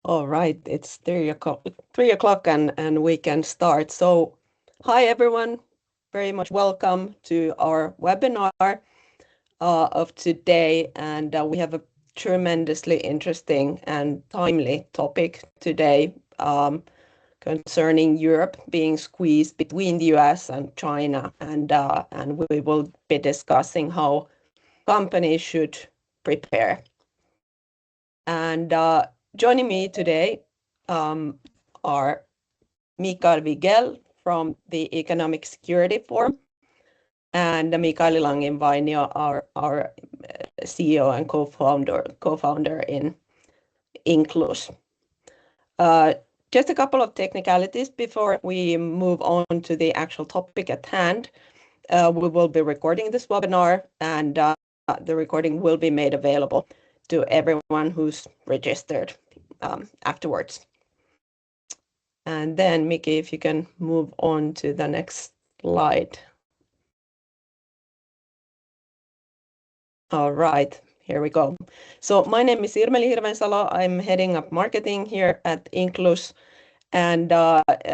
All right, it's 3 o'clock and we can start. So, hi everyone, very much welcome to our webinar of today. And we have a tremendously interesting and timely topic today concerning Europe being squeezed between the US and China. And we will be discussing how companies should prepare. And joining me today are Mikael Wigell from the Economic Security Forum and Mikaeli Langinvainio, our CEO and co-founder in Inclus. Just a couple of technicalities before we move on to the actual topic at hand. We will be recording this webinar, and the recording will be made available to everyone who's registered afterwards. And then, Miki, if you can move on to the next slide. All right, here we go. So my name is Irmeli Hirvensalo. I'm heading up marketing here at Inclus. And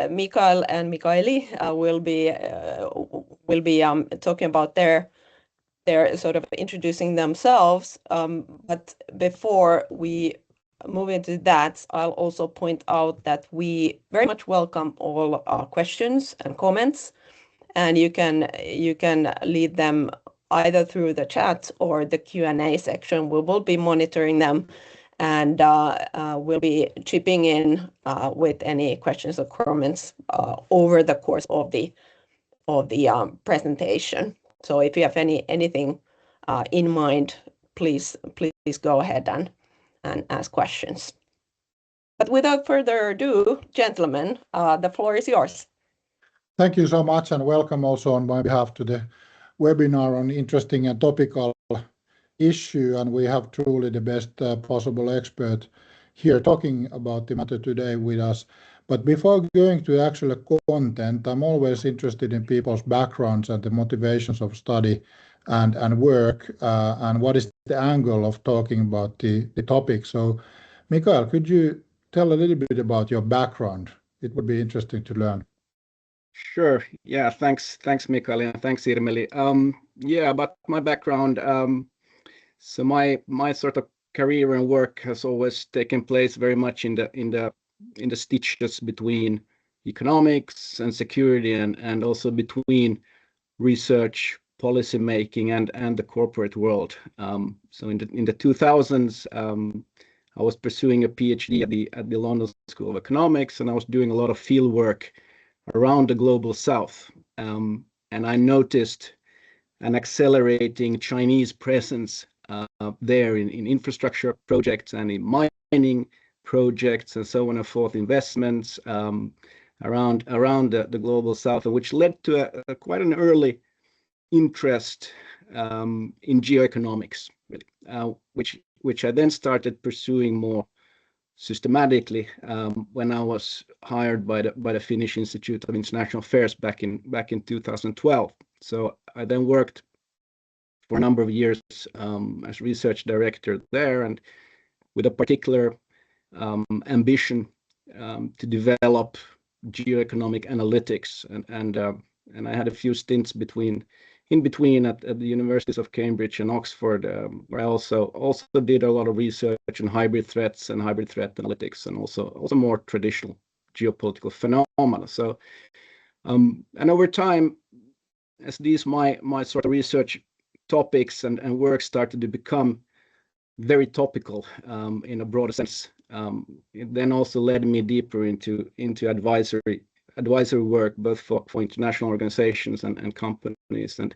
Mikael and Mikaeli will be talking about their sort of introducing themselves. But before we move into that, I'll also point out that we very much welcome all questions and comments, and you can lead them either through the chat or the Q&A section. We will be monitoring them, and we'll be chipping in with any questions or comments over the course of the presentation. So if you have anything in mind, please go ahead and ask questions. But without further ado, gentlemen, the floor is yours. Thank you so much, and welcome also on my behalf to the webinar on interesting and topical issue. And we have truly the best possible expert here talking about the matter today with us. But before going to actual content, I'm always interested in people's backgrounds and the motivations of study and work, and what is the angle of talking about the topic. So, Mikael, could you tell a little bit about your background? It would be interesting to learn. Sure. Yeah. Thanks, Mikael, and thanks, Irmeli. Yeah, about my background. So my sort of career and work has always taken place very much in the stitches between economics and security, and also between research, policy making, and the corporate world. So in the 2000s, I was pursuing a PhD at the London School of Economics, and I was doing a lot of field work around the global south, and I noticed an accelerating Chinese presence there in infrastructure projects and in mining projects and so on and forth, investments around the global south, which led to quite an early interest in geoeconomics, really, which I then started pursuing more systematically when I was hired by the Finnish Institute of International Affairs back in 2012. So I then worked for a number of years as research director there, and with a particular ambition to develop geoeconomic analytics, and I had a few stints in between at the universities of Cambridge and Oxford, where I also did a lot of research on hybrid threats and hybrid threat analytics, and also more traditional geopolitical phenomena. So and over time, as these my sort of research topics and work started to become very topical in a broader sense, it then also led me deeper into advisory work, both for international organizations and companies, and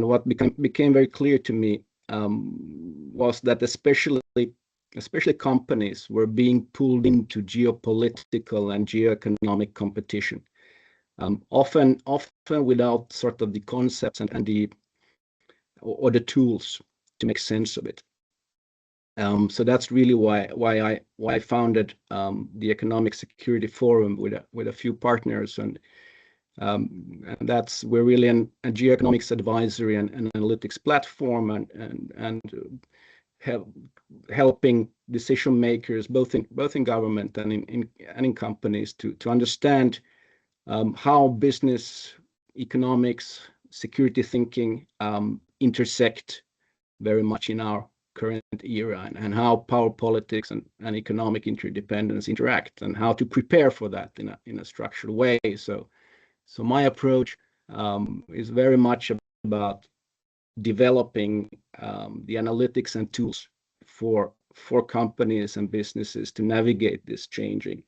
what became very clear to me was that especially companies were being pulled into geopolitical and geoeconomic competition, often without sort of the concepts and the tools to make sense of it. So that's really why I founded the Economic Security Forum with a few partners, and we're really a geoeconomics advisory and analytics platform, and helping decision makers, both in government and in companies, to understand how business, economics, security thinking intersect very much in our current era, and how power politics and economic interdependence interact, and how to prepare for that in a structured way. So my approach is very much about developing the analytics and tools for companies and businesses to navigate this changing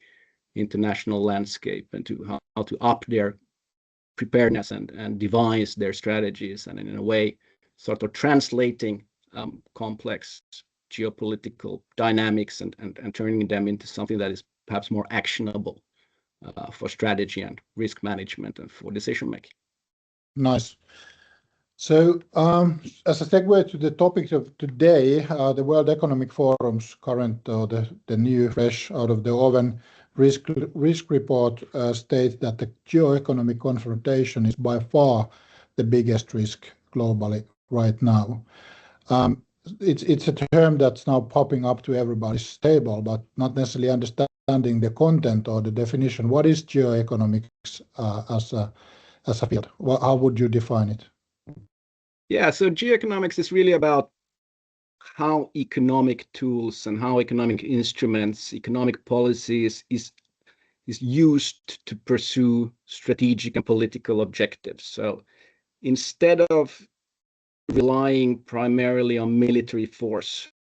international landscape, and to how to up their preparedness and devise their strategies, and in a way sort of translating complex geopolitical dynamics and turning them into something that is perhaps more actionable for strategy and risk management and for decision making. Nice. So as a segue to the topic of today, the World Economic Forum's current, the new fresh out of the oven risk report states that the geoeconomic confrontation is by far the biggest risk globally right now. It's a term that's now popping up to everybody's table, but not necessarily understanding the content or the definition. What is geoeconomics as a field? How would you define it? Yeah, so geoeconomics is really about how economic tools and how economic instruments, economic policies is used to pursue strategic and political objectives. So instead of relying primarily on military force,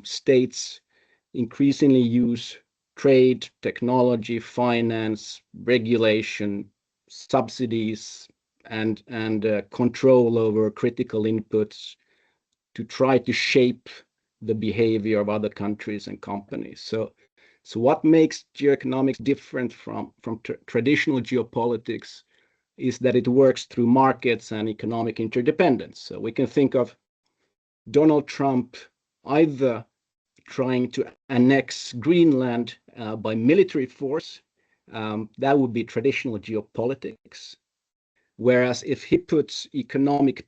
states increasingly use trade, technology, finance, regulation, subsidies, and control over critical inputs to try to shape the behavior of other countries and companies. So what makes geoeconomics different from traditional geopolitics is that it works through markets and economic interdependence. So we can think of Donald Trump either trying to annex Greenland by military force, that would be traditional geopolitics. Whereas if he puts economic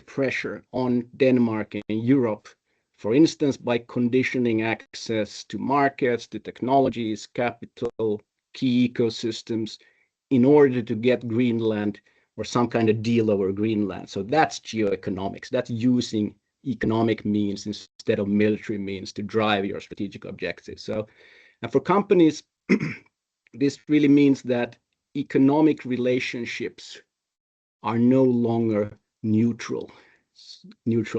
pressure on Denmark and Europe, for instance, by conditioning access to markets, to technologies, capital, key ecosystems, in order to get Greenland or some kind of deal over Greenland. So that's geoeconomics. That's using economic means instead of military means to drive your strategic objectives. So, and for companies, this really means that economic relationships are no longer neutral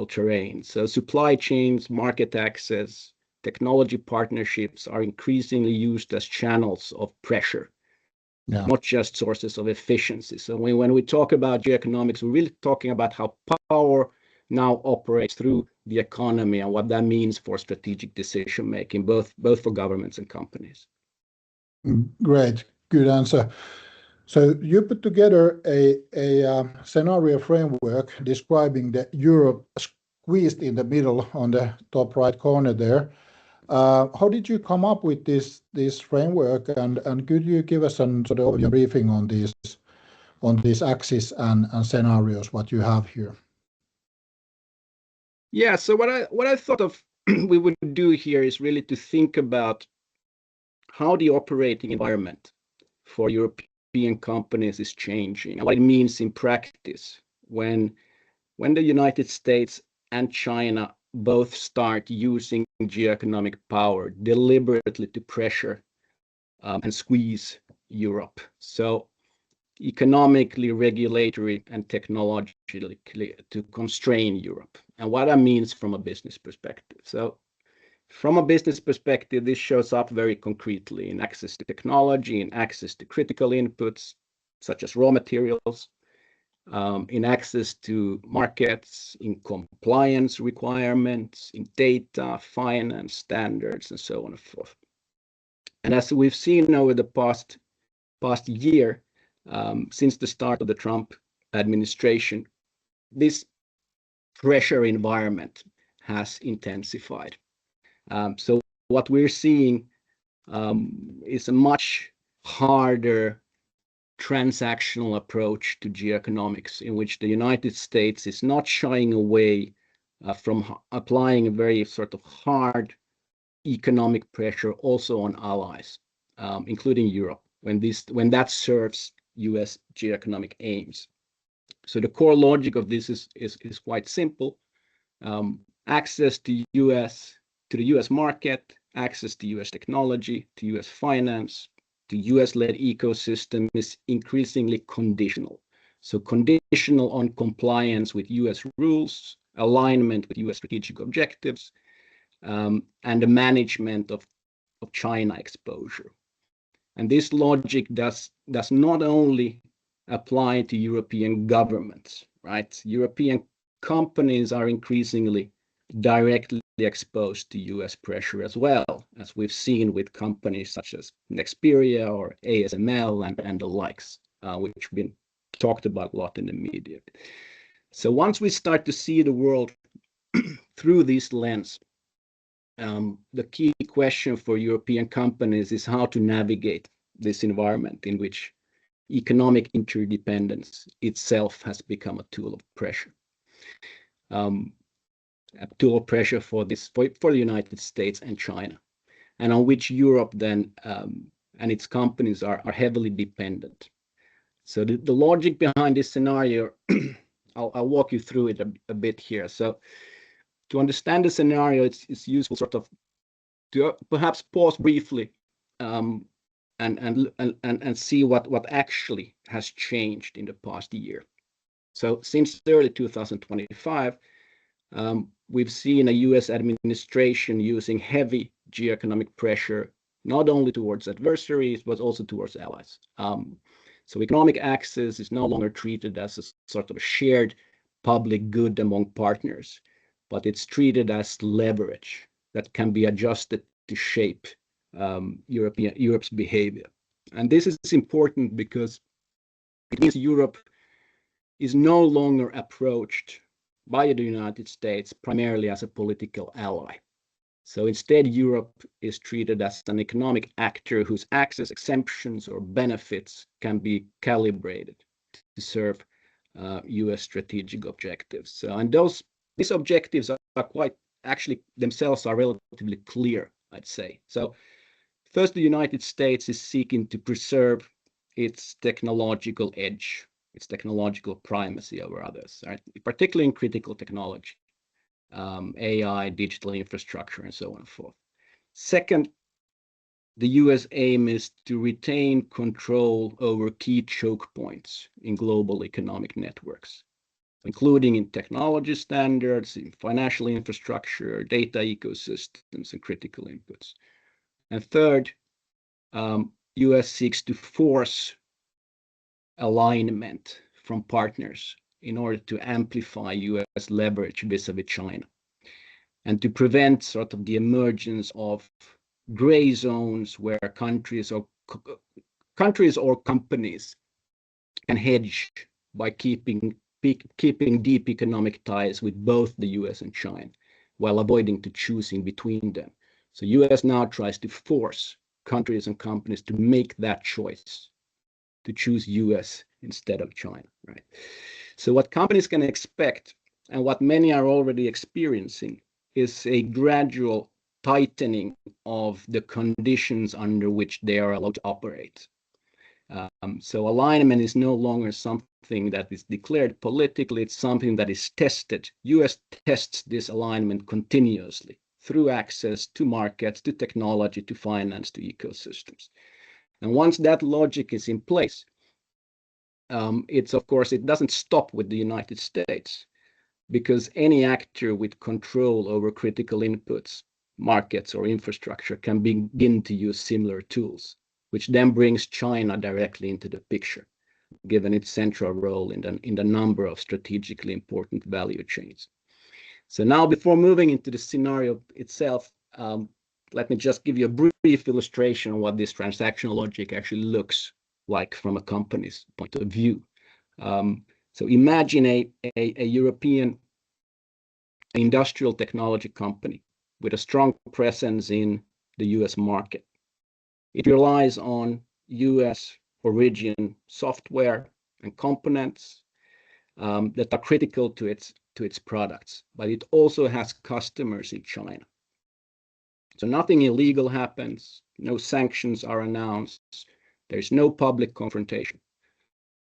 terrain. So supply chains, market access, technology partnerships are increasingly used as channels of pressure, not just sources of efficiency. So when we talk about geoeconomics, we're really talking about how power now operates through the economy and what that means for strategic decision making, both for governments and companies. Great, good answer. So you put together a scenario framework describing the Europe squeezed in the middle on the top right corner there. How did you come up with this framework, and could you give us some sort of briefing on these axes and scenarios what you have here? Yeah, so what I thought of we would do here is really to think about how the operating environment for European companies is changing and what it means in practice when the United States and China both start using geoeconomic power deliberately to pressure and squeeze Europe. So economically, regulatory, and technologically to constrain Europe, and what that means from a business perspective. So from a business perspective, this shows up very concretely in access to technology, in access to critical inputs, such as raw materials, in access to markets, in compliance requirements, in data, finance, standards, and so on and so forth. And as we've seen over the past year, since the start of the Trump administration, this pressure environment has intensified. So what we're seeing is a much harder transactional approach to geoeconomics, in which the United States is not shying away from applying a very sort of hard economic pressure also on allies, including Europe, when that serves US geoeconomic aims. So the core logic of this is quite simple. Access to the US market, access to US technology, to US finance, to US-led ecosystem is increasingly conditional. So conditional on compliance with US rules, alignment with US strategic objectives, and the management of China exposure. And this logic does not only apply to European governments, right? European companies are increasingly directly exposed to US pressure as well, as we've seen with companies such as Nexperia or ASML and the likes, which have been talked about a lot in the media. So once we start to see the world through this lens, the key question for European companies is how to navigate this environment in which economic interdependence itself has become a tool of pressure. A tool of pressure for the United States and China, and on which Europe then and its companies are heavily dependent. So the logic behind this scenario, I'll walk you through it a bit here. So to understand the scenario, it's useful sort of to perhaps pause briefly and see what actually has changed in the past year. So since early 2025, we've seen a US administration using heavy geoeconomic pressure, not only towards adversaries, but also towards allies. So economic access is no longer treated as a sort of a shared public good among partners, but it's treated as leverage that can be adjusted to shape Europe's behavior. And this is important because it means Europe is no longer approached by the United States primarily as a political ally. So instead, Europe is treated as an economic actor whose access exemptions or benefits can be calibrated to serve US strategic objectives. So, and these objectives are quite, actually themselves are relatively clear, I'd say. So first, the United States is seeking to preserve its technological edge, its technological primacy over others, right? Particularly in critical technology, AI, digital infrastructure, and so on and so forth. Second, the US aim is to retain control over key choke points in global economic networks, including in technology standards, in financial infrastructure, data ecosystems, and critical inputs. And third, US seeks to force alignment from partners in order to amplify US leverage vis-a-vis China and to prevent sort of the emergence of gray zones where countries or companies can hedge by keeping deep economic ties with both the US and China while avoiding to choosing between them. So US now tries to force countries and companies to make that choice, to choose US instead of China, right? So what companies can expect, and what many are already experiencing, is a gradual tightening of the conditions under which they are allowed to operate. So alignment is no longer something that is declared politically, it's something that is tested. US tests this alignment continuously through access to markets, to technology, to finance, to ecosystems. And once that logic is in place, it's of course, it doesn't stop with the United States, because any actor with control over critical inputs, markets, or infrastructure can begin to use similar tools, which then brings China directly into the picture, given its central role in the number of strategically important value chains. So now, before moving into the scenario itself, let me just give you a brief illustration of what this transactional logic actually looks like from a company's point of view. So imagine a European industrial technology company with a strong presence in the US market. It relies on US origin software and components. that are critical to its products, but it also has customers in China. So nothing illegal happens, no sanctions are announced, there's no public confrontation.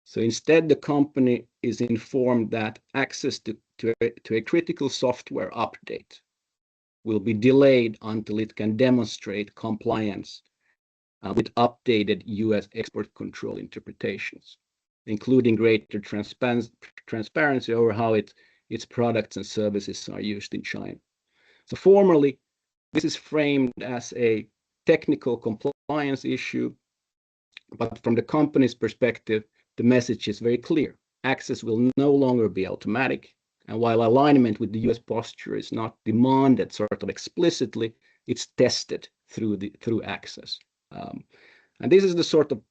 So instead, the company is informed that access to a critical software update will be delayed until it can demonstrate compliance with updated US export control interpretations, including greater transparency over how its products and services are used in China. So formally, this is framed as a technical compliance issue, but from the company's perspective, the message is very clear. Access will no longer be automatic, and while alignment with the US posture is not demanded sort of explicitly, it's tested through access. And this is the sort of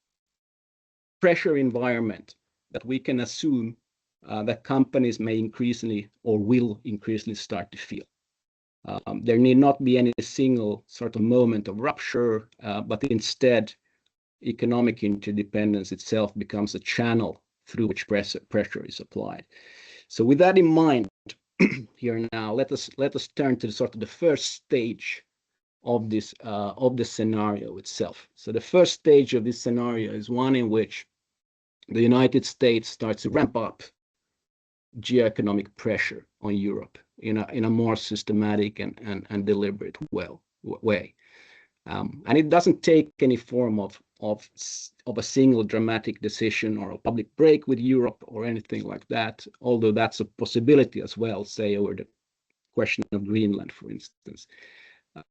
pressure environment that we can assume that companies may increasingly or will increasingly start to feel. There need not be any single sort of moment of rupture, but instead, economic interdependence itself becomes a channel through which pressure is applied. So with that in mind, here now, let us turn to the first stage of this scenario itself. So the first stage of this scenario is one in which the United States starts to ramp up geoeconomic pressure on Europe in a more systematic and deliberate way. And it doesn't take any form of a single dramatic decision or a public break with Europe or anything like that, although that's a possibility as well, say over the question of Greenland, for instance.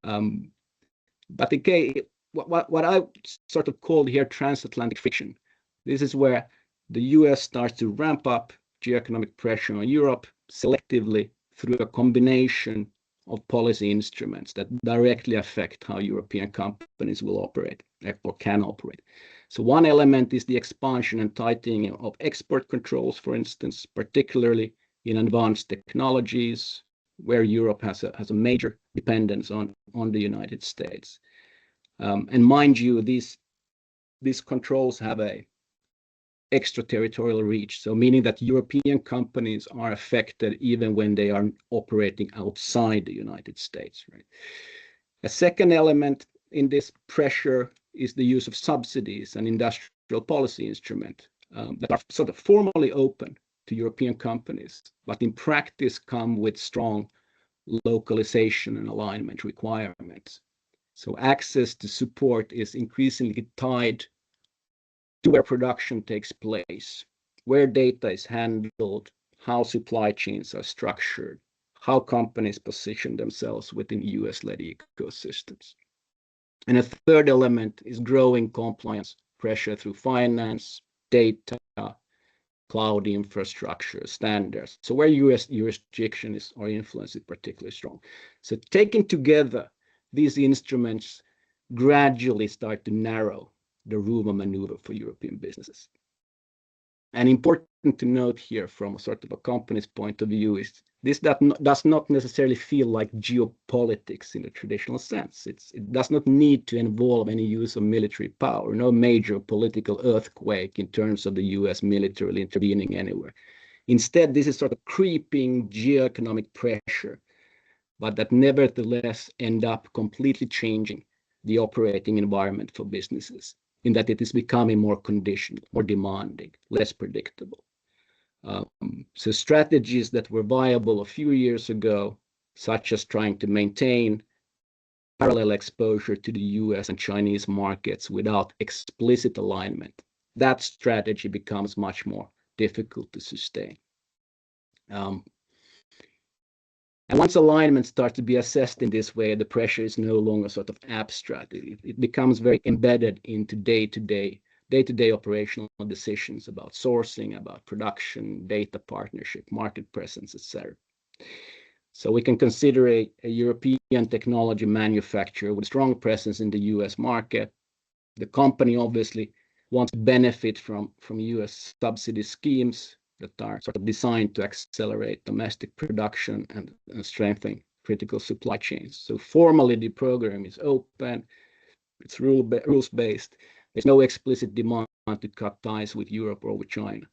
But okay, what I sort of called here transatlantic friction, this is where the US starts to ramp up geoeconomic pressure on Europe selectively through a combination of policy instruments that directly affect how European companies will operate or can operate. So one element is the expansion and tightening of export controls, for instance, particularly in advanced technologies, where Europe has a major dependence on the United States. And mind you, these controls have a extraterritorial reach, so meaning that European companies are affected even when they are operating outside the United States. Right? A second element in this pressure is the use of subsidies and industrial policy instruments that are sort of formally open to European companies, but in practice come with strong localization and alignment requirements. So access to support is increasingly tied to where production takes place, where data is handled, how supply chains are structured, how companies position themselves within US-led ecosystems. And a third element is growing compliance pressure through finance, data, cloud infrastructure, standards. So where US jurisdiction or influence is particularly strong. So taken together, these instruments gradually start to narrow the room of maneuver for European businesses. And important to note here from a sort of a company's point of view is this does not necessarily feel like geopolitics in the traditional sense. It does not need to involve any use of military power, no major political earthquake in terms of the US militarily intervening anywhere. Instead, this is sort of creeping geoeconomic pressure, but that nevertheless end up completely changing the operating environment for businesses, in that it is becoming more conditional, more demanding, less predictable. So strategies that were viable a few years ago, such as trying to maintain parallel exposure to the US and Chinese markets without explicit alignment, that strategy becomes much more difficult to sustain. And once alignment starts to be assessed in this way, the pressure is no longer sort of abstract. It becomes very embedded into day-to-day operational decisions about sourcing, about production, data partnership, market presence, etc. So we can consider a European technology manufacturer with strong presence in the US market. The company obviously wants to benefit from US subsidy schemes that are sort of designed to accelerate domestic production and strengthen critical supply chains. So formally, the program is open, it's rules-based. There's no explicit demand to cut ties with Europe or with China.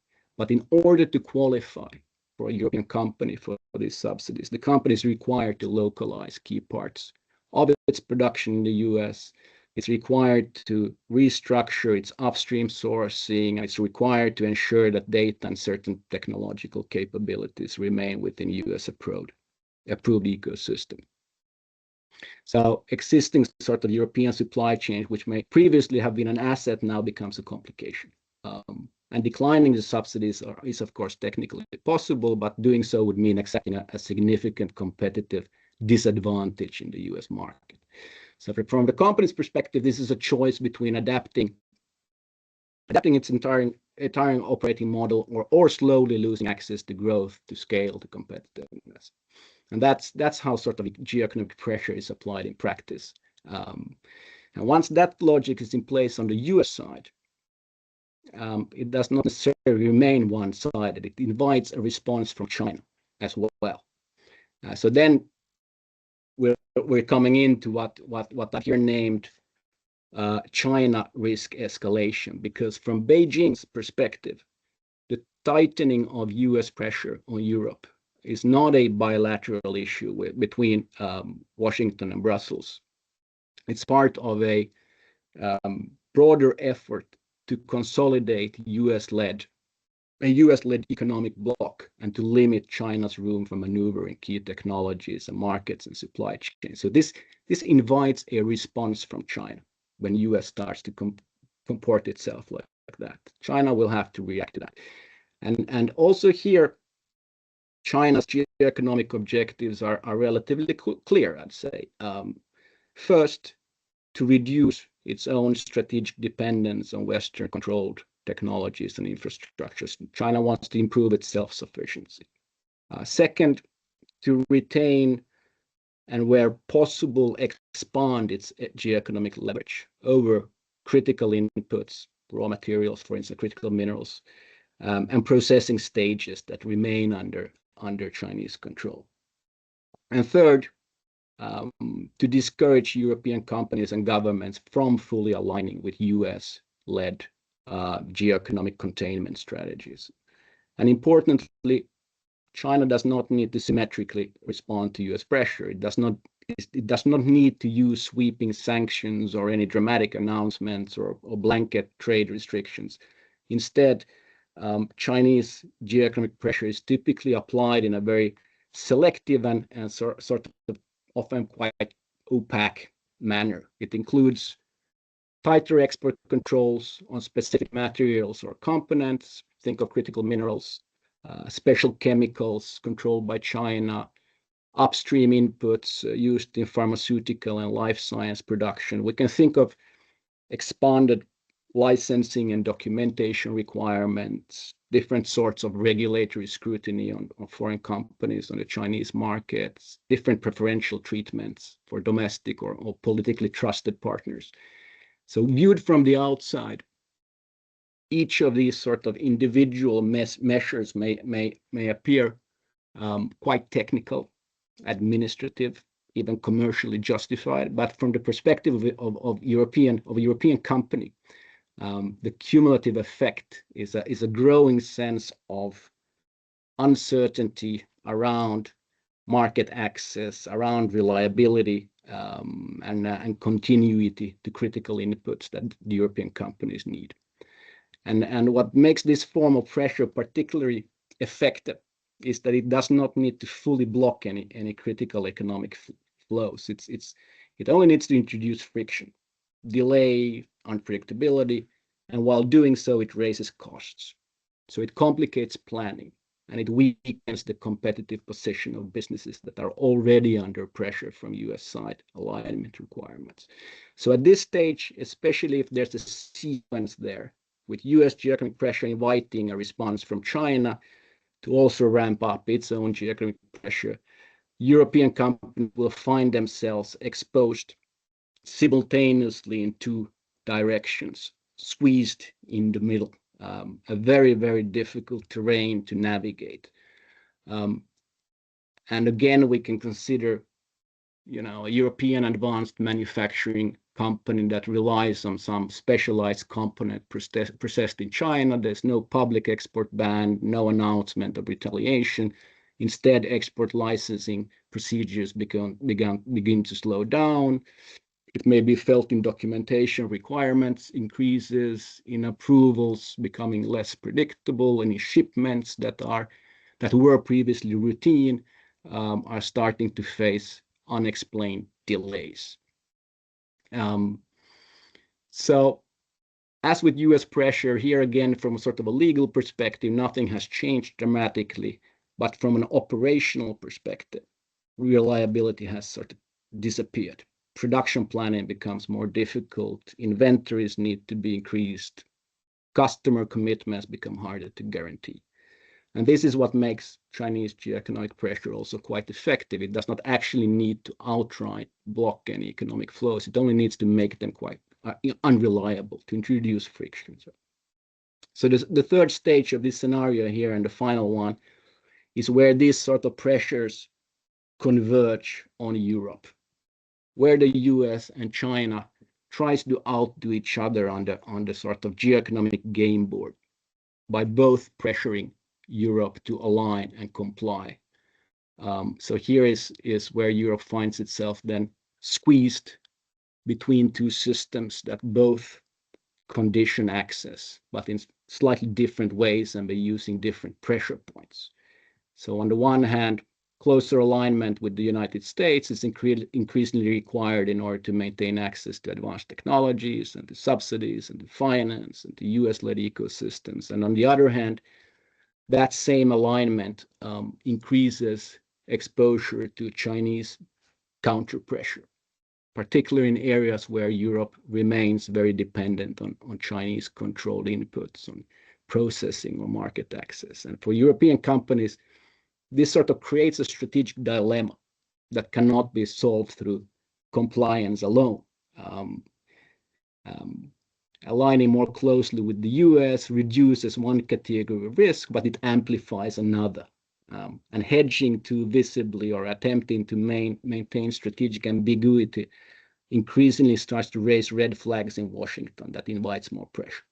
But in order to qualify for a European company for these subsidies, the company is required to localize key parts of its production in the US. It's required to restructure its upstream sourcing, and it's required to ensure that data and certain technological capabilities remain within US approved ecosystem. So existing sort of European supply chain, which may previously have been an asset, now becomes a complication. And declining the subsidies is, of course, technically possible, but doing so would mean accepting a significant competitive disadvantage in the US market. So from the company's perspective, this is a choice between adapting its entire operating model or slowly losing access to growth, to scale, to competitiveness. And that's how sort of geoeconomic pressure is applied in practice. And once that logic is in place on the US side, it does not necessarily remain one-sided. It invites a response from China as well. So then we're coming into what I here named China risk escalation, because from Beijing's perspective, the tightening of US pressure on Europe is not a bilateral issue between Washington and Brussels. It's part of a broader effort to consolidate US-led economic bloc and to limit China's room for maneuver in key technologies and markets and supply chains. So this invites a response from China when US starts to comport itself like that. China will have to react to that. And also here, China's geoeconomic objectives are relatively clear, I'd say. First, to reduce its own strategic dependence on Western-controlled technologies and infrastructures. China wants to improve its self-sufficiency. Second, to retain and where possible expand its geoeconomic leverage over critical inputs, raw materials, for instance, critical minerals, and processing stages that remain under Chinese control. And third, to discourage European companies and governments from fully aligning with US-led geoeconomic containment strategies. And importantly, China does not need to symmetrically respond to US pressure. It does not need to use sweeping sanctions or any dramatic announcements or blanket trade restrictions. Instead, Chinese geoeconomic pressure is typically applied in a very selective and sort of often quite opaque manner. It includes tighter export controls on specific materials or components. Think of critical minerals, special chemicals controlled by China, upstream inputs used in pharmaceutical and life science production. We can think of expanded licensing and documentation requirements, different sorts of regulatory scrutiny on foreign companies on the Chinese markets, different preferential treatments for domestic or politically trusted partners. So viewed from the outside, each of these sort of individual measures may appear quite technical, administrative, even commercially justified. But from the perspective of a European company, the cumulative effect is a growing sense of uncertainty around market access, around reliability, and continuity to critical inputs that the European companies need. And what makes this form of pressure particularly effective is that it does not need to fully block any critical economic flows. It only needs to introduce friction, delay, unpredictability, and while doing so, it raises costs. So it complicates planning, and it weakens the competitive position of businesses that are already under pressure from US side alignment requirements. So at this stage, especially if there's a sequence there, with US geoeconomic pressure inviting a response from China to also ramp up its own geoeconomic pressure, European companies will find themselves exposed simultaneously in two directions, squeezed in the middle, a very, very difficult terrain to navigate. And again, we can consider a European advanced manufacturing company that relies on some specialized component processed in China. There's no public export ban, no announcement of retaliation. Instead, export licensing procedures begin to slow down. It may be felt in documentation requirements increases, in approvals becoming less predictable, and in shipments that were previously routine are starting to face unexplained delays. So as with US pressure, here again, from a sort of a legal perspective, nothing has changed dramatically, but from an operational perspective, reliability has sort of disappeared. Production planning becomes more difficult, inventories need to be increased, customer commitments become harder to guarantee. And this is what makes Chinese geoeconomic pressure also quite effective. It does not actually need to outright block any economic flows. It only needs to make them quite unreliable, to introduce friction. So the third stage of this scenario here, and the final one, is where these sort of pressures converge on Europe, where the US and China tries to outdo each other on the sort of geoeconomic game board by both pressuring Europe to align and comply. So here is where Europe finds itself then squeezed between two systems that both condition access, but in slightly different ways and by using different pressure points. So on the one hand, closer alignment with the United States is increasingly required in order to maintain access to advanced technologies and to subsidies and to finance and to US-led ecosystems. And on the other hand, that same alignment increases exposure to Chinese counter pressure, particularly in areas where Europe remains very dependent on Chinese controlled inputs, on processing or market access. And for European companies, this sort of creates a strategic dilemma that cannot be solved through compliance alone. Aligning more closely with the US reduces one category of risk, but it amplifies another. And hedging too visibly or attempting to maintain strategic ambiguity increasingly starts to raise red flags in Washington that invites more pressure.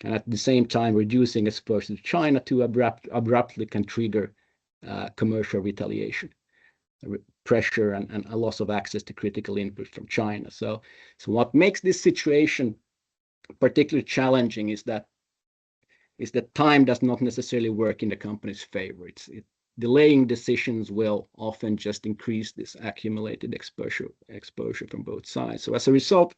And at the same time, reducing exposure to China too abruptly can trigger commercial retaliation, pressure, and a loss of access to critical input from China. So what makes this situation particularly challenging is that time does not necessarily work in the company's favor. Delaying decisions will often just increase this accumulated exposure from both sides. So as a result,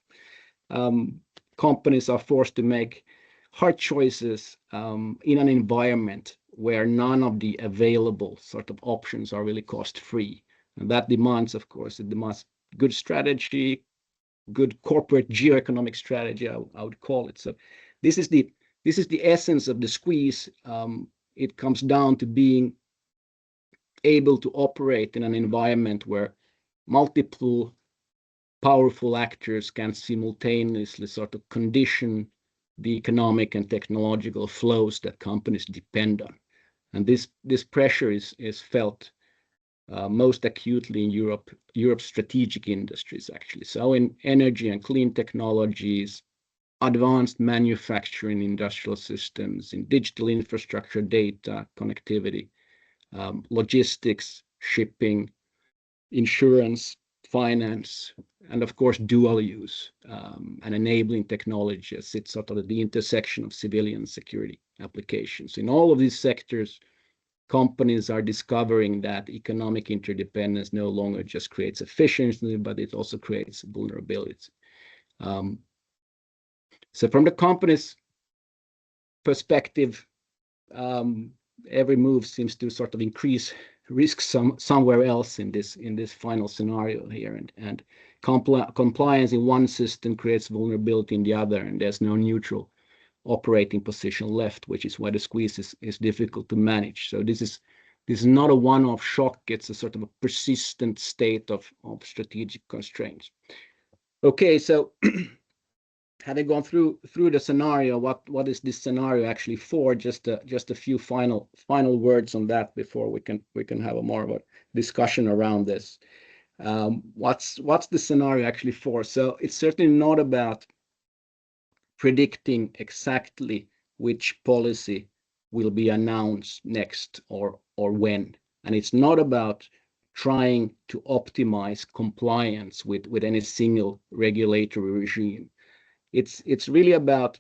companies are forced to make hard choices in an environment where none of the available sort of options are really cost-free. And that demands, of course, good strategy, good corporate geoeconomic strategy, I would call it. So this is the essence of the squeeze. It comes down to being able to operate in an environment where multiple powerful actors can simultaneously sort of condition the economic and technological flows that companies depend on. And this pressure is felt most acutely in Europe's strategic industries, actually. So in energy and clean technologies, advanced manufacturing industrial systems, in digital infrastructure, data, connectivity, logistics, shipping, insurance, finance, and of course, dual use and enabling technology sits sort of at the intersection of civilian security applications. In all of these sectors, companies are discovering that economic interdependence no longer just creates efficiency, but it also creates vulnerability. So from the company's perspective, every move seems to sort of increase risk somewhere else in this final scenario here, and compliance in one system creates vulnerability in the other, and there's no neutral operating position left, which is why the squeeze is difficult to manage. So this is not a one-off shock. It's a sort of a persistent state of strategic constraints. Okay, so having gone through the scenario, what is this scenario actually for? Just a few final words on that before we can have a more of a discussion around this. What's the scenario actually for? So it's certainly not about predicting exactly which policy will be announced next or when. And it's not about trying to optimize compliance with any single regulatory regime. It's really about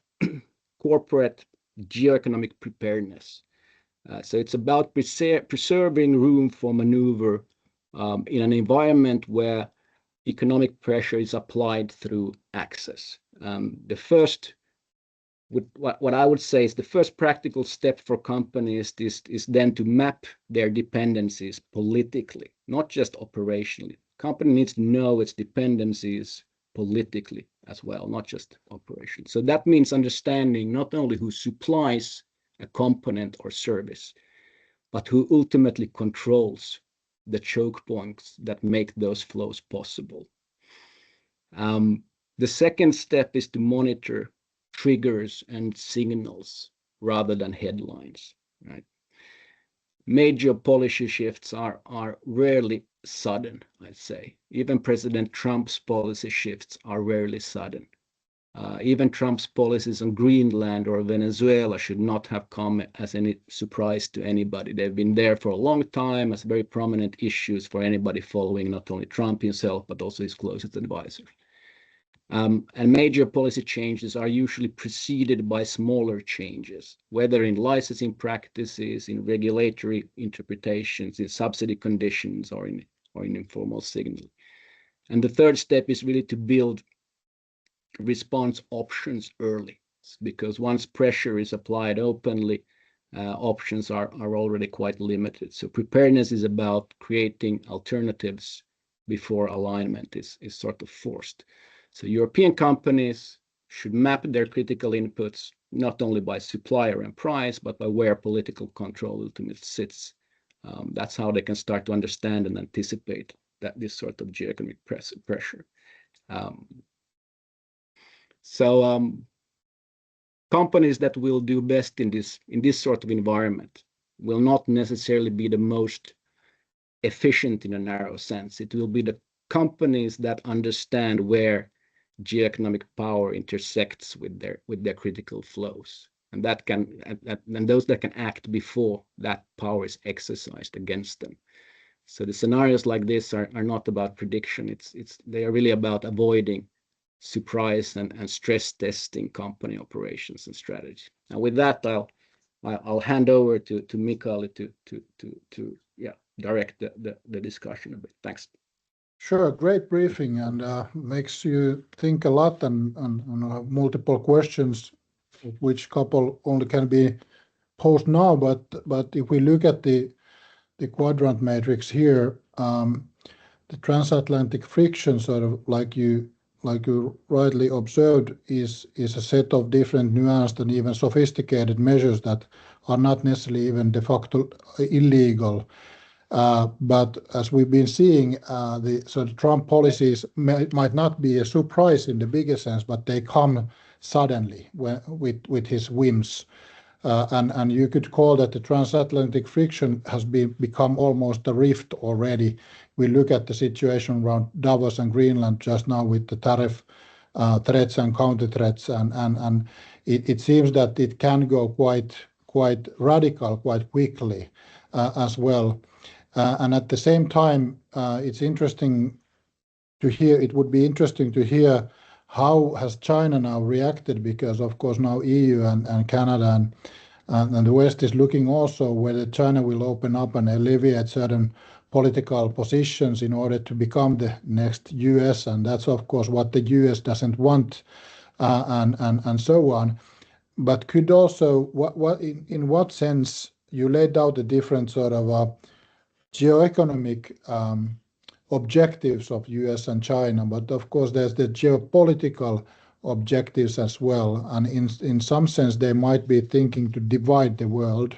corporate geoeconomic preparedness. So it's about preserving room for maneuver in an environment where economic pressure is applied through access. What I would say is the first practical step for companies is then to map their dependencies politically, not just operationally. Company needs to know its dependencies politically as well, not just operation. So that means understanding not only who supplies a component or service, but who ultimately controls the choke points that make those flows possible. The second step is to monitor triggers and signals rather than headlines, right? Major policy shifts are rarely sudden, I'd say. Even President Trump's policy shifts are rarely sudden. Even Trump's policies on Greenland or Venezuela should not have come as any surprise to anybody. They've been there for a long time as very prominent issues for anybody following not only Trump himself, but also his closest advisors. And major policy changes are usually preceded by smaller changes, whether in licensing practices, in regulatory interpretations, in subsidy conditions, or in informal signaling. And the third step is really to build response options early, because once pressure is applied openly, options are already quite limited. So preparedness is about creating alternatives before alignment is sort of forced. So European companies should map their critical inputs not only by supplier and price, but by where political control ultimately sits. That's how they can start to understand and anticipate that this sort of geoeconomic pressure. Companies that will do best in this sort of environment will not necessarily be the most efficient in a narrow sense. It will be the companies that understand where geoeconomic power intersects with their critical flows, and those that can act before that power is exercised against them. So the scenarios like this are not about prediction. They are really about avoiding surprise and stress testing company operations and strategy. And with that, I'll hand over to Mikaeli to direct the discussion a bit. Thanks. Sure, great briefing, and makes you think a lot and multiple questions, which couple only can be posed now. But if we look at the quadrant matrix here, the transatlantic friction, sort of like you rightly observed, is a set of different nuanced and even sophisticated measures that are not necessarily even de facto illegal. But as we've been seeing, the Trump policies might not be a surprise in the bigger sense, but they come suddenly with his whims. And you could call that the transatlantic friction has become almost a rift already. We look at the situation around Davos and Greenland just now with the tariff threats and counter threats, and it seems that it can go quite radical quite quickly as well. And at the same time, it's interesting to hear. It would be interesting to hear how has China now reacted, because of course now EU and Canada and the West is looking also whether China will open up and alleviate certain political positions in order to become the next US, and that's of course what the US doesn't want, and so on. But could also in what sense you laid out the different sort of geoeconomic objectives of US and China, but of course there's the geopolitical objectives as well, and in some sense they might be thinking to divide the world,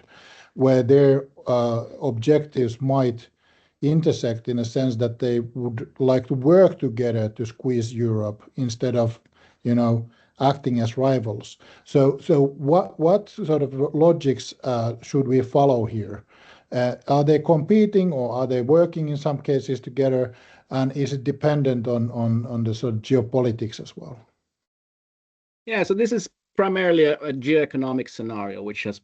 where their objectives might intersect in a sense that they would like to work together to squeeze Europe instead of, acting as rivals. So what sort of logics should we follow here? Are they competing, or are they working in some cases together? and is it dependent on the sort of geopolitics as well? Yeah, so this is primarily a geoeconomic scenario which is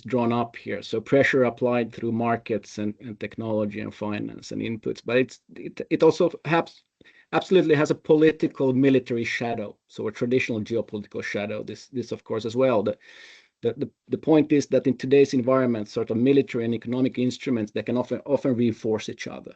drawn up here. So pressure applied through markets and technology and finance and inputs, but it also absolutely has a political military shadow, so a traditional geopolitical shadow. This of course as well. The point is that in today's environment, sort of military and economic instruments, they can often reinforce each other.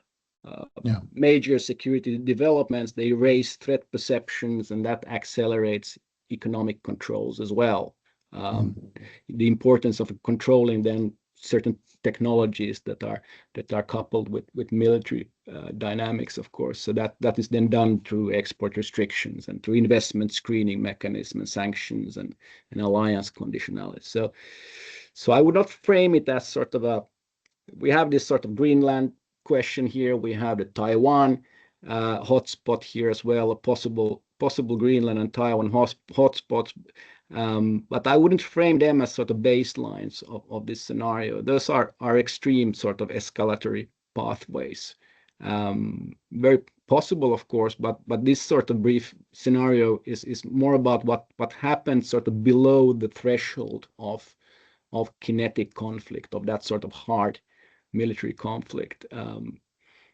Major security developments, they raise threat perceptions, and that accelerates economic controls as well. The importance of controlling then certain technologies that are coupled with military dynamics, of course. So that is then done through export restrictions and through investment screening mechanisms and sanctions and alliance conditionality. So I would not frame it as sort of we have this sort of Greenland question here. We have the Taiwan hotspot here as well, a possible Greenland and Taiwan hotspots. But I wouldn't frame them as sort of baselines of this scenario. Those are extreme sort of escalatory pathways. Very possible, of course, but this sort of brief scenario is more about what happens sort of below the threshold of kinetic conflict, of that sort of hard military conflict.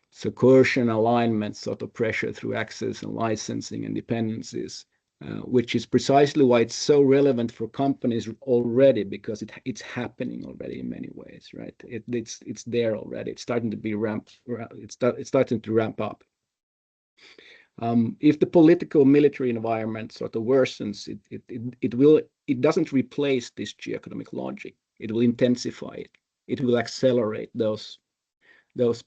So coercion, alignment, sort of pressure through access and licensing and dependencies, which is precisely why it's so relevant for companies already, because it's happening already in many ways, right? It's there already. It's starting to be it's starting to ramp up. If the political military environment sort of worsens, it doesn't replace this geoeconomic logic. It will intensify it. It will accelerate those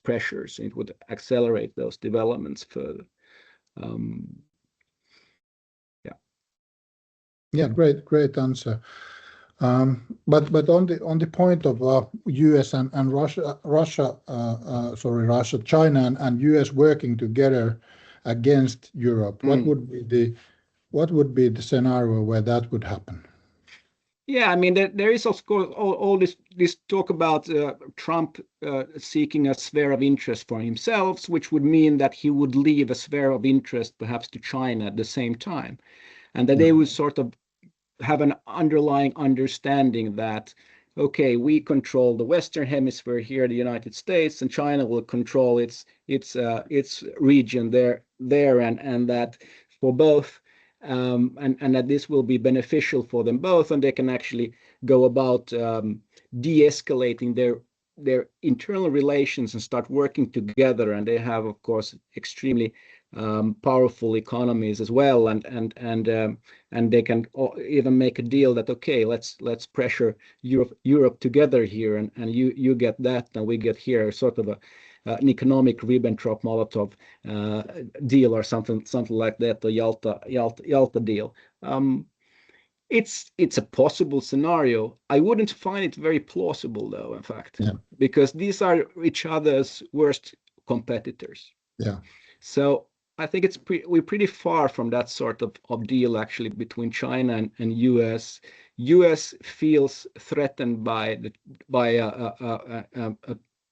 pressures. It would accelerate those developments further. Yeah, great answer. But on the point of U.S. and Russia, China and U.S. working together against Europe, what would be the scenario where that would happen? Yeah, I mean, there is of course all this talk about Trump seeking a sphere of interest for himself, which would mean that he would leave a sphere of interest perhaps to China at the same time, and that they would sort of have an underlying understanding that, okay, we control the Western Hemisphere here, the United States, and China will control its region there, and that for both. And that this will be beneficial for them both, and they can actually go about de-escalating their internal relations and start working together. And they have, of course, extremely powerful economies as well, and they can even make a deal that, okay, let's pressure Europe together here, and you get that and we get here, sort of an economic Ribbentrop-Molotov deal or something like that, the Yalta deal. It's a possible scenario. I wouldn't find it very plausible, though, in fact, because these are each other's worst competitors. Yeah. So I think we're pretty far from that sort of deal actually between China and US. US feels threatened by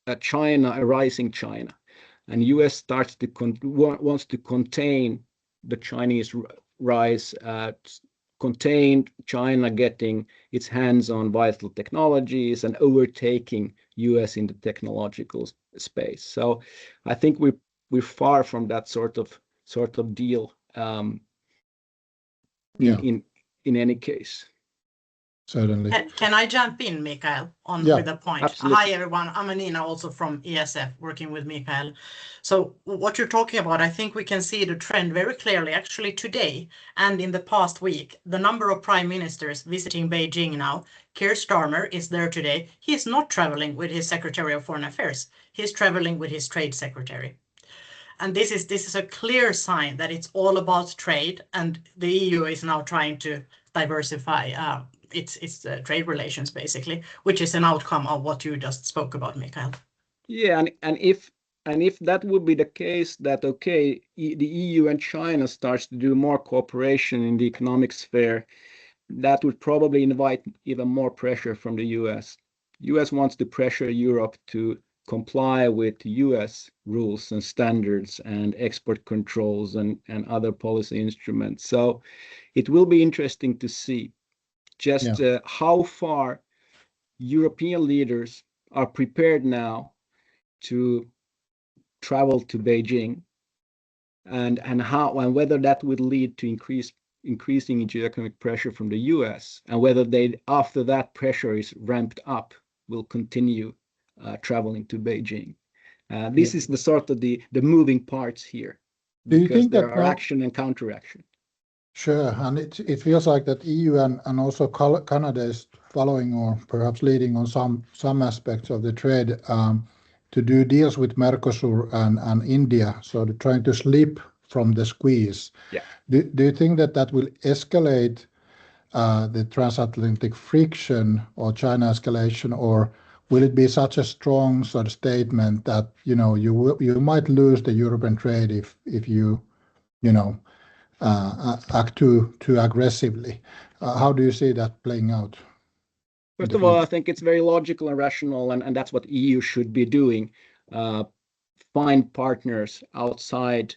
a rising China, and US starts to wants to contain the Chinese rise, contain China getting its hands on vital technologies and overtaking US in the technological space. So I think we're far from that sort of deal in any case. Certainly. Can I jump in, Mikael, with a point? Absolutely. Hi, everyone. I'm Anina, also from ESF, working with Mikael. So what you're talking about, I think we can see the trend very clearly, actually today and in the past week. The number of prime ministers visiting Beijing now. Keir Starmer is there today. He's not traveling with his Secretary of Foreign Affairs. He's traveling with his Trade Secretary. And this is a clear sign that it's all about trade, and the EU is now trying to diversify its trade relations, basically, which is an outcome of what you just spoke about, Mikael. Yeah, and if that would be the case, that okay, the EU and China starts to do more cooperation in the economic sphere, that would probably invite even more pressure from the US. US wants to pressure Europe to comply with US rules and standards and export controls and other policy instruments. So it will be interesting to see just how far European leaders are prepared now to travel to Beijing, and how and whether that would lead to increasing geoeconomic pressure from the US, and whether they, after that pressure is ramped up, will continue traveling to Beijing. This is the sort of the moving parts here, because there are action and counteraction. Sure, and it feels like that EU and also Canada is following or perhaps leading on some aspects of the trade to do deals with Mercosur and India, so they're trying to slip from the squeeze. Yeah. Do you think that will escalate the transatlantic friction or China escalation, or will it be such a strong sort of statement that you might lose the European trade if you act too aggressively? How do you see that playing out? First of all, I think it's very logical and rational, and that's what EU should be doing. Find partners outside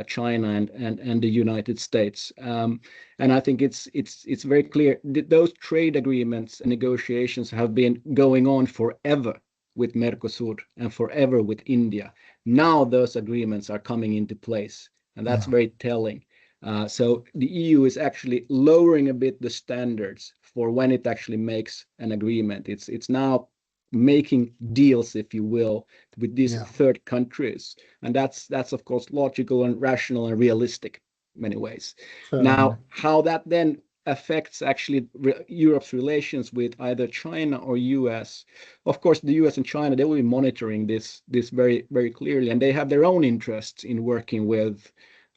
China and the United States, and I think it's very clear that those trade agreements and negotiations have been going on forever with Mercosur and forever with India. Now those agreements are coming into place, and that's very telling. So the EU is actually lowering a bit the standards for when it actually makes an agreement. It's now making deals, if you will, with these third countries, and that's of course logical and rational and realistic in many ways. Now, how that then affects actually Europe's relations with either China or US, of course the US and China, they will be monitoring this very, very clearly, and they have their own interests in working with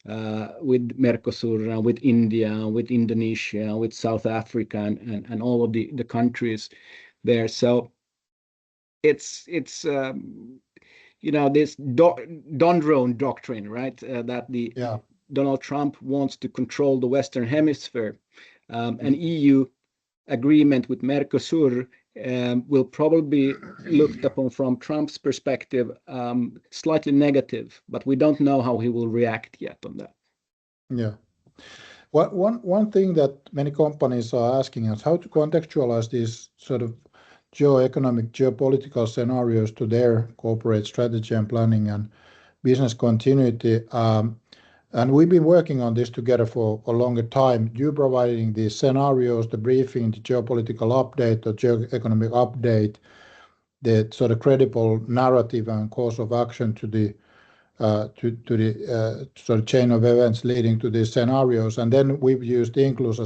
Mercosur, with India, with Indonesia, with South Africa, and all of the countries there. So it's this Dondrone doctrine, right? That Donald Trump wants to control the Western Hemisphere. An EU agreement with Mercosur will probably be looked upon from Trump's perspective slightly negative, but we don't know how he will react yet on that. Yeah. One thing that many companies are asking us, how to contextualize these sort of geoeconomic, geopolitical scenarios to their corporate strategy and planning and business continuity. And we've been working on this together for a longer time. You providing these scenarios, the briefing, the geopolitical update, the geoeconomic update, the sort of credible narrative and course of action to the sort of chain of events leading to these scenarios. And then we've used Inclus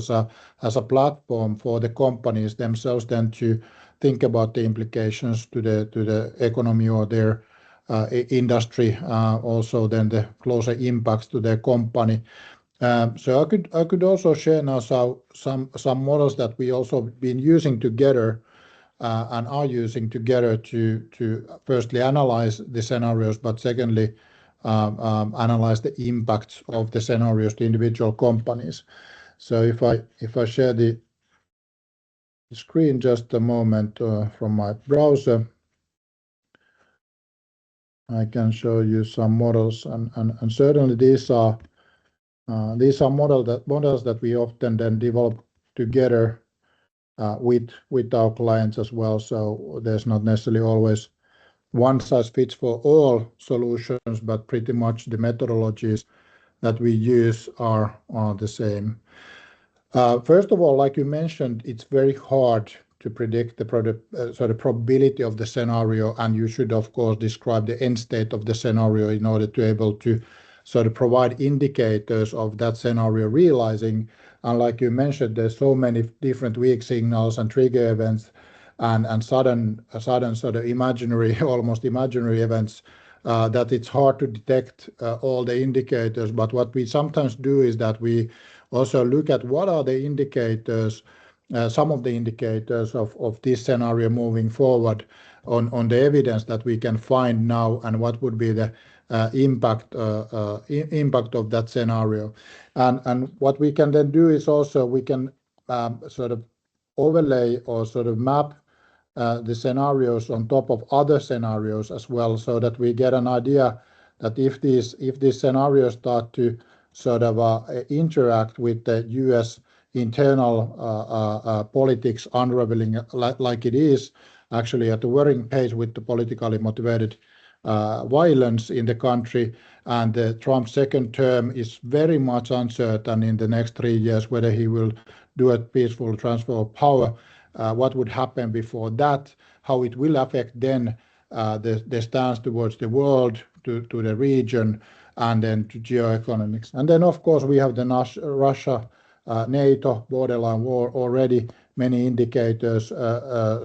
as a platform for the companies themselves then to think about the implications to the economy or their industry, also then the closer impacts to their company. So I could also share now some models that we also been using together and are using together to firstly analyze the scenarios, but secondly analyze the impacts of the scenarios to individual companies. So if I share the screen just a moment from my browser, I can show you some models, and certainly these are models that we often then develop together with our clients as well. So there's not necessarily always one size fits for all solutions, but pretty much the methodologies that we use are the same. First of all, like you mentioned, it's very hard to predict the sort of probability of the scenario, and you should of course describe the end state of the scenario in order to be able to sort of provide indicators of that scenario realizing. And like you mentioned, there's so many different weak signals and trigger events and sudden sort of almost imaginary events that it's hard to detect all the indicators. But what we sometimes do is that we also look at what are the indicators, some of the indicators of this scenario moving forward on the evidence that we can find now, and what would be the impact of that scenario. And what we can then do is also we can sort of overlay or sort of map the scenarios on top of other scenarios as well, so that we get an idea that if these scenarios start to sort of interact with the US internal politics unraveling like it is actually at a worrying pace with the politically motivated violence in the country, and Trump's second term is very much uncertain in the next 3 years whether he will do a peaceful transfer of power. What would happen before that, how it will affect then the stance towards the world, to the region, and then to geoeconomics. And then, of course, we have the Russia, NATO borderline war already, many indicators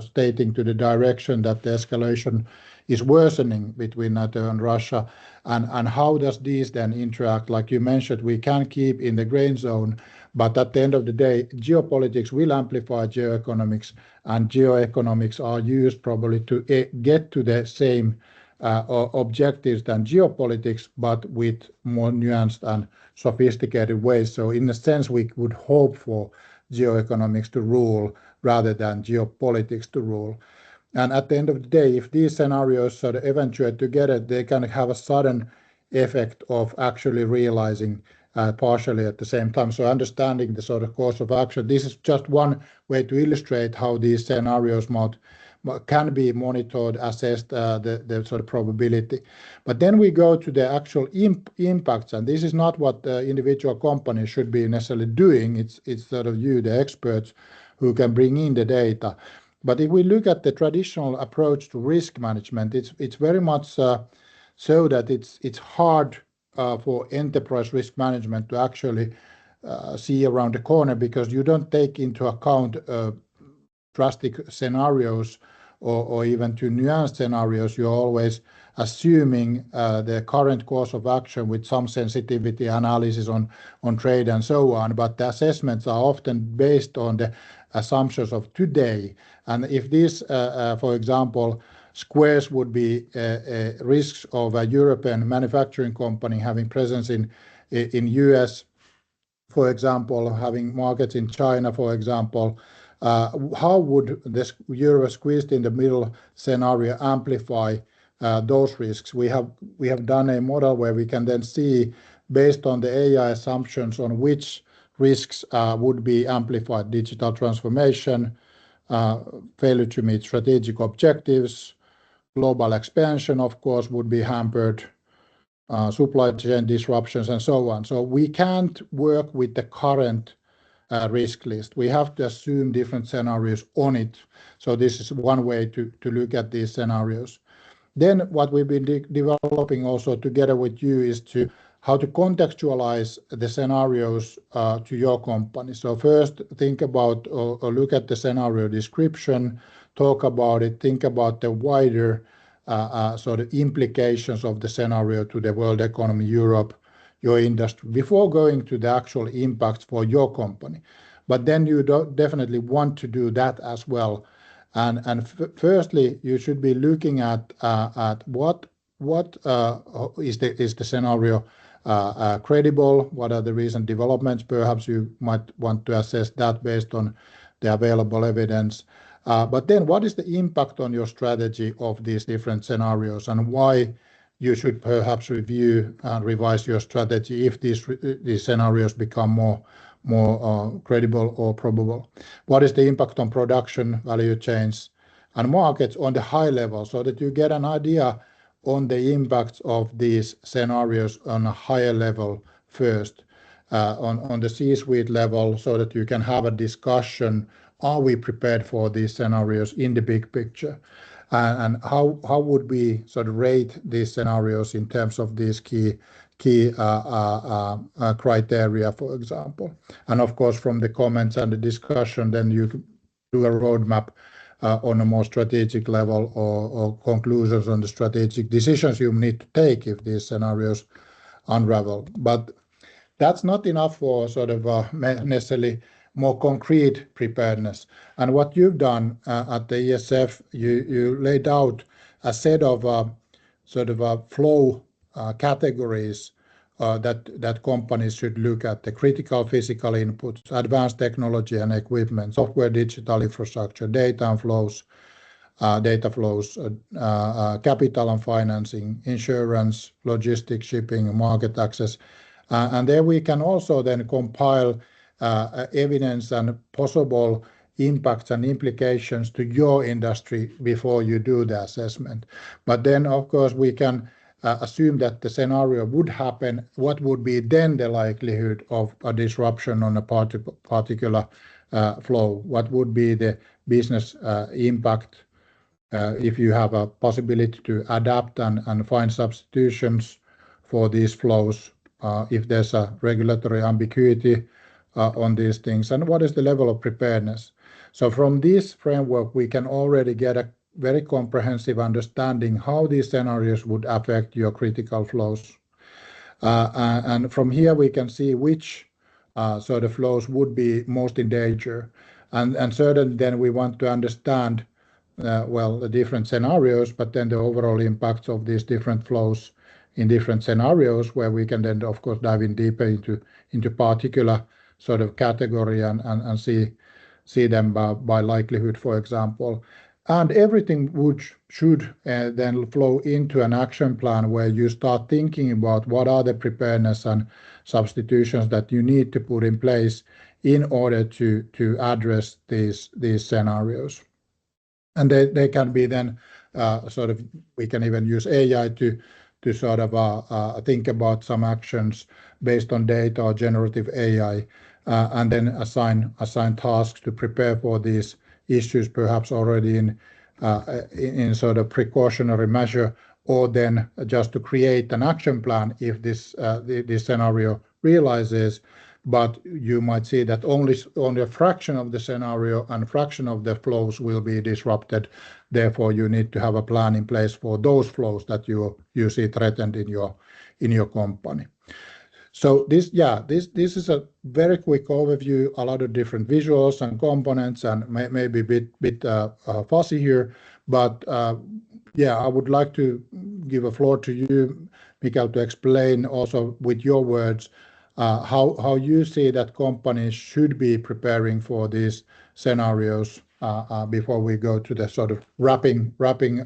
stating to the direction that the escalation is worsening between NATO and Russia. And how does these then interact? Like you mentioned, we can keep in the grain zone, but at the end of the day, geopolitics will amplify geoeconomics, and geoeconomics are used probably to get to the same objectives than geopolitics, but with more nuanced and sophisticated ways. So in a sense, we would hope for geoeconomics to rule rather than geopolitics to rule. And at the end of the day, if these scenarios sort of eventuate together, they can have a sudden effect of actually realizing partially at the same time. So understanding the sort of course of action, this is just one way to illustrate how these scenarios can be monitored, assessed, the sort of probability. But then we go to the actual impacts, and this is not what the individual companies should be necessarily doing. It's sort of you, the experts, who can bring in the data. But if we look at the traditional approach to risk management, it's very much so that it's hard for enterprise risk management to actually see around the corner, because you don't take into account drastic scenarios or even too nuanced scenarios. You're always assuming the current course of action with some sensitivity analysis on trade and so on. But the assessments are often based on the assumptions of today. And if these, for example, squares would be risks of a European manufacturing company having presence in US, for example, having markets in China, for example, how would this euro squeezed in the middle scenario amplify those risks? We have done a model where we can then see, based on the AI assumptions, on which risks would be amplified: digital transformation, failure to meet strategic objectives, global expansion, of course, would be hampered, supply chain disruptions, and so on. So we can't work with the current risk list. We have to assume different scenarios on it. So this is one way to look at these scenarios. Then what we've been developing also together with you is how to contextualize the scenarios to your company. So first, think about or look at the scenario description, talk about it, think about the wider sort of implications of the scenario to the world economy, Europe, your industry, before going to the actual impacts for your company. But then you definitely want to do that as well. And firstly, you should be looking at what is the scenario credible? What are the recent developments? Perhaps you might want to assess that based on the available evidence. But then what is the impact on your strategy of these different scenarios, and why you should perhaps review and revise your strategy if these scenarios become more credible or probable? What is the impact on production, value chains, and markets on the high level, so that you get an idea on the impacts of these scenarios on a higher level first, on the C-suite level, so that you can have a discussion: are we prepared for these scenarios in the big picture? And how would we sort of rate these scenarios in terms of these key criteria, for example? And of course, from the comments and the discussion, then you do a roadmap on a more strategic level, or conclusions on the strategic decisions you need to take if these scenarios unravel. But that's not enough for sort of necessarily more concrete preparedness. And what you've done at the ESF, you laid out a set of sort of flow categories that companies should look at: the critical physical inputs, advanced technology and equipment, software, digital infrastructure, data and flows, data flows, capital and financing, insurance, logistics, shipping, market access. And there we can also then compile evidence and possible impacts and implications to your industry before you do the assessment. But then, of course, we can assume that the scenario would happen. What would be then the likelihood of a disruption on a particular flow? What would be the business impact if you have a possibility to adapt and find substitutions for these flows, if there's a regulatory ambiguity on these things, and what is the level of preparedness? So from this framework, we can already get a very comprehensive understanding how these scenarios would affect your critical flows. And from here, we can see which sort of flows would be most in danger. And certainly then we want to understand the different scenarios, but then the overall impacts of these different flows in different scenarios, where we can then, of course, dive in deeper into particular sort of category and see them by likelihood, for example. And everything should then flow into an action plan where you start thinking about what are the preparedness and substitutions that you need to put in place in order to address these scenarios. And they can be then we can even use AI to sort of think about some actions based on data or generative AI, and then assign tasks to prepare for these issues, perhaps already in sort of precautionary measure, or then just to create an action plan if this scenario realizes. But you might see that only a fraction of the scenario and a fraction of the flows will be disrupted. Therefore, you need to have a plan in place for those flows that you see threatened in your company. So this is a very quick overview, a lot of different visuals and components, and maybe a bit fuzzy here, but I would like to give a floor to you, Mikael, to explain also with your words how you see that companies should be preparing for these scenarios before we go to the sort of wrapping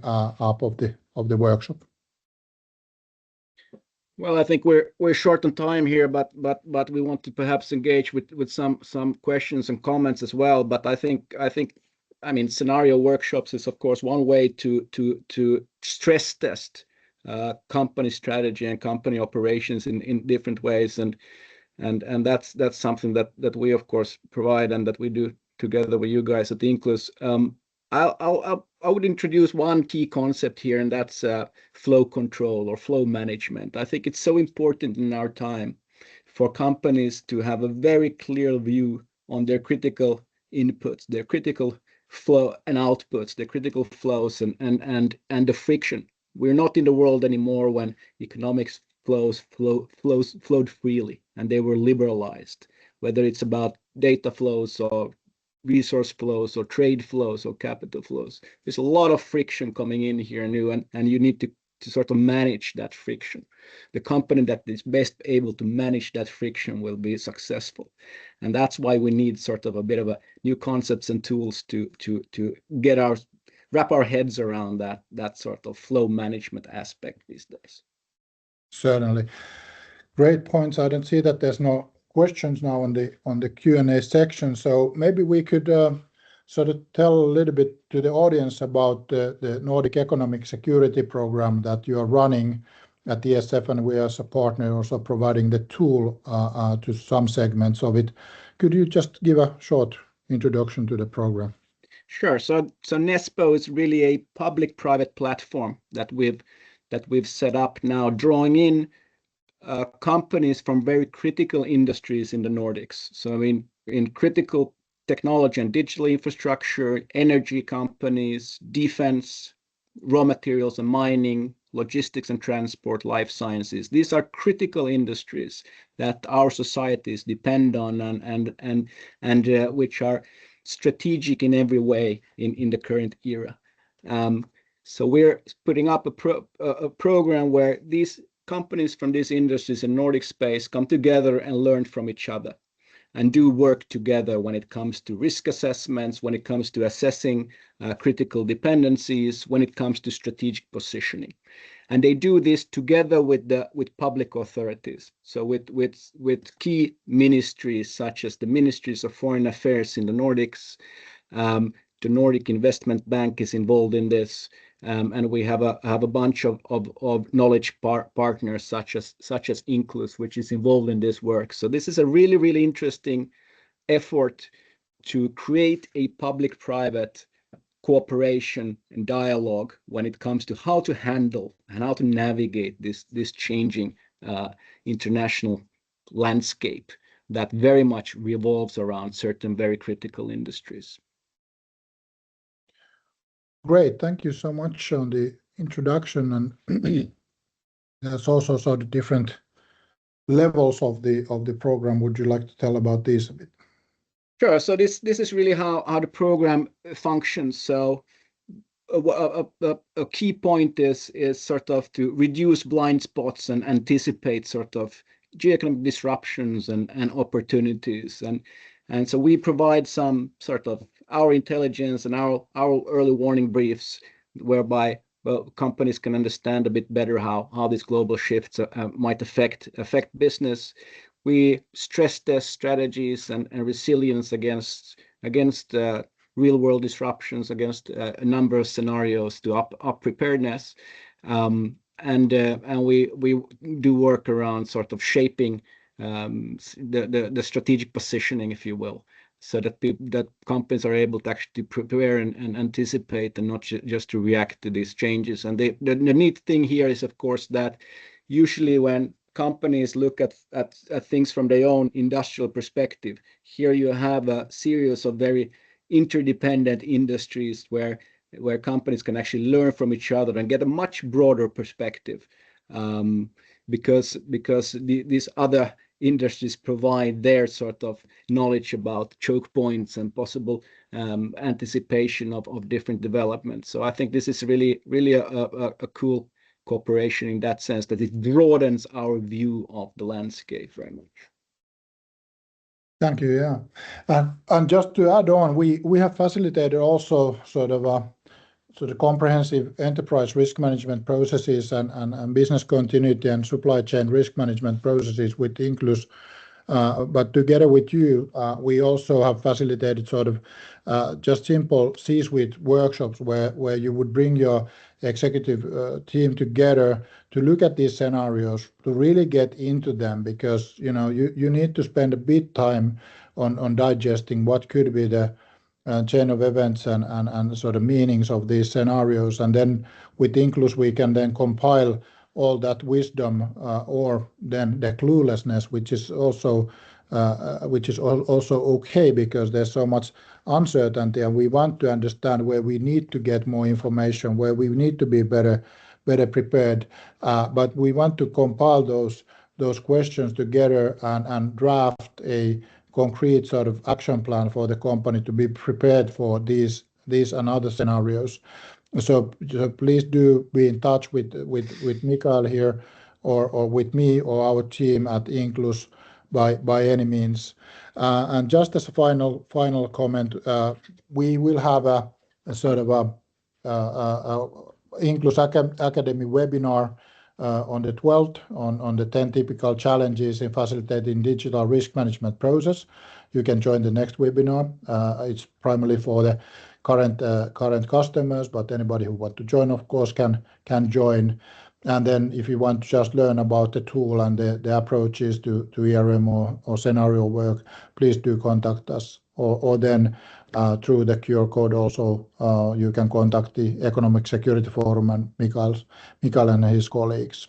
up of the workshop. Well, I think we're short on time here, but we want to perhaps engage with some questions and comments as well. But I think scenario workshops is of course one way to stress test company strategy and company operations in different ways, and that's something that we of course provide and that we do together with you guys at Inclus. I would introduce one key concept here, and that's flow control or flow management. I think it's so important in our time for companies to have a very clear view on their critical inputs, their critical flow and outputs, their critical flows and the friction. We're not in the world anymore when economics flowed freely and they were liberalized, whether it's about data flows or resource flows or trade flows or capital flows. There's a lot of friction coming in here new, and you need to sort of manage that friction. The company that is best able to manage that friction will be successful. And that's why we need sort of a bit of a new concepts and tools to wrap our heads around that sort of flow management aspect these days. Certainly. Great points. I don't see that there's no questions now on the Q&A section, so maybe we could sort of tell a little bit to the audience about the Nordic Economic Security Program that you are running at ESF, and we as a partner also providing the tool to some segments of it. Could you just give a short introduction to the program? Sure. So NESPO is really a public-private platform that we've set up now, drawing in companies from very critical industries in the Nordics. So in critical technology and digital infrastructure, energy companies, defense, raw materials and mining, logistics and transport, life sciences. These are critical industries that our societies depend on and which are strategic in every way in the current era. So we're putting up a program where these companies from these industries in Nordic space come together and learn from each other. and do work together when it comes to risk assessments, when it comes to assessing critical dependencies, when it comes to strategic positioning. And they do this together with public authorities. So with key ministries such as the Ministries of Foreign Affairs in the Nordics. The Nordic Investment Bank is involved in this, and we have a bunch of knowledge partners such as Inclus, which is involved in this work. So this is a really interesting effort to create a public-private cooperation and dialogue when it comes to how to handle and how to navigate this changing international landscape that very much revolves around certain very critical industries. Great, thank you so much on the introduction, and there's also sort of different levels of the program. Would you like to tell about these a bit? Sure. So this is really how the program functions. So a key point is sort of to reduce blind spots and anticipate sort of geoeconomic disruptions and opportunities. And so we provide some sort of our intelligence and our early warning briefs, whereby companies can understand a bit better how these global shifts might affect business. We stress test strategies and resilience against real world disruptions, against a number of scenarios to up preparedness. And we do work around sort of shaping the strategic positioning, if you will, so that companies are able to actually prepare and anticipate, and not just to react to these changes. And the neat thing here is, of course, that usually when companies look at things from their own industrial perspective, here you have a series of very interdependent industries where companies can actually learn from each other and get a much broader perspective, because these other industries provide their sort of knowledge about choke points and possible anticipation of different developments. So I think this is really a cool cooperation in that sense, that it broadens our view of the landscape very much. Thank you. Yeah, and just to add on, we have facilitated also sort of comprehensive enterprise risk management processes and business continuity and supply chain risk management processes with Inclus. But together with you, we also have facilitated sort of just simple C-suite workshops where you would bring your executive team together to look at these scenarios, to really get into them, because you need to spend a bit time on digesting what could be the chain of events and sort of meanings of these scenarios. And then with Inclus, we can then compile all that wisdom or then the cluelessness, which is also okay, because there's so much uncertainty, and we want to understand where we need to get more information, where we need to be better prepared. But we want to compile those questions together and draft a concrete sort of action plan for the company to be prepared for these and other scenarios. So please do be in touch with Mikael here, or with me or our team at Inclus by any means. And just as a final comment, we will have a sort of a Inclus Academy webinar on the 12th on the 10 typical challenges in facilitating digital risk management process. You can join the next webinar. It's primarily for the current customers, but anybody who want to join, of course, can join. And then if you want to just learn about the tool and the approaches to ERM or scenario work, please do contact us, or then through the QR code also you can contact the Economic Security Forum and Mikael and his colleagues.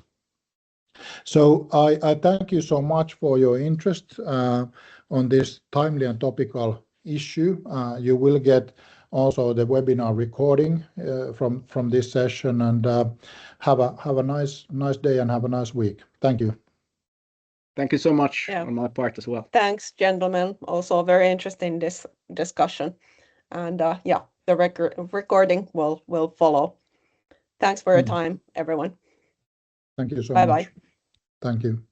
So I thank you so much for your interest on this timely and topical issue. You will get also the webinar recording from this session, and have a nice day and have a nice week. Thank you. Thank you so much on my part as well. Thanks, gentlemen. Also very interesting this discussion, and the recording will follow. Thanks for your time, everyone. Thank you so much. Bye-bye. Thank you.